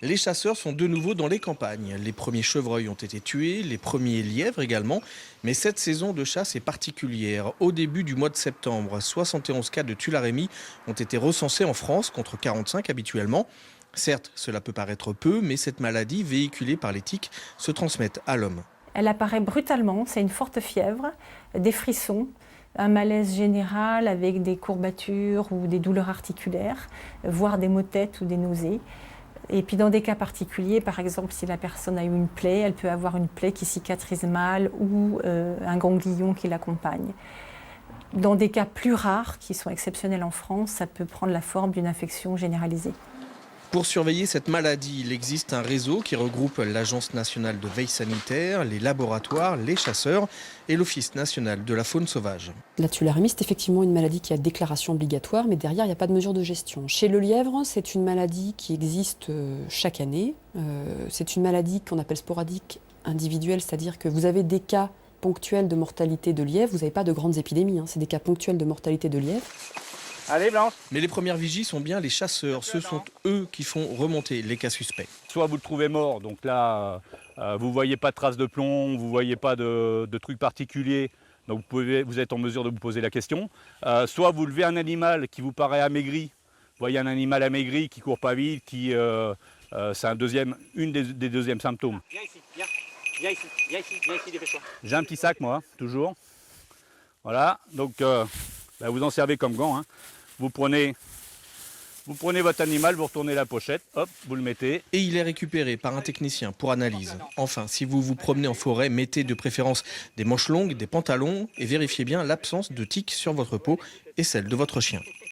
Les chasseurs sont de nouveau dans les campagnes. Les premiers chevreuils ont été tués, les premiers lièvres également. Mais cette saison de chasse est particulière. Au début du mois de septembre, 71 cas de tularemie ont été recensés en France contre 45 habituellement. Certes, cela peut paraître peu, mais cette maladie véhiculée par les tiques se transmet à l'homme. Elle apparaît brutalement, c'est une forte fièvre, des frissons, un malaise général avec des courbatures ou des douleurs articulaires, voire des maux de tête ou des nausées. Et puis dans des cas particuliers, par exemple si la personne a eu une plaie, elle peut avoir une plaie qui cicatrise mal ou un ganglion qui l'accompagne. Dans des cas plus rares, qui sont exceptionnels en France, ça peut prendre la forme d'une infection généralisée. Pour surveiller cette maladie, il existe un réseau qui regroupe l'Agence nationale de veille sanitaire, les laboratoires, les chasseurs et l'Office national de la faune sauvage. La tularemie, c'est effectivement une maladie qui a déclaration obligatoire, mais derrière, il n'y a pas de mesure de gestion. Chez le lièvre, c'est une maladie qui existe chaque année. C'est une maladie qu'on appelle sporadique individuelle, c'est-à-dire que vous avez des cas ponctuels de mortalité de lièvre, vous n'avez pas de grandes épidémies, c'est des cas ponctuels de mortalité de lièvre. Allez, Blanche. Mais les premières vigies sont bien les chasseurs. Ce sont eux qui font remonter les cas suspects. Soit vous le trouvez mort, donc là, vous ne voyez pas de traces de plomb, vous ne voyez pas de trucs particuliers, donc vous êtes en mesure de vous poser la question. Soit vous levez un animal qui vous paraît amaigri, vous voyez un animal amaigri qui ne court pas vite, c'est une des deuxièmes symptômes. Viens ici, viens ici, dépêche-toi. J'ai un petit sac, moi, toujours. Voilà, donc vous en servez comme gant. Vous prenez votre animal, vous retournez la pochette, hop, vous le mettez. Et il est récupéré par un technicien pour analyse. Enfin, si vous vous promenez en forêt, mettez de préférence des manches longues, des pantalons et vérifiez bien l'absence de tiques sur votre peau et celle de votre chien.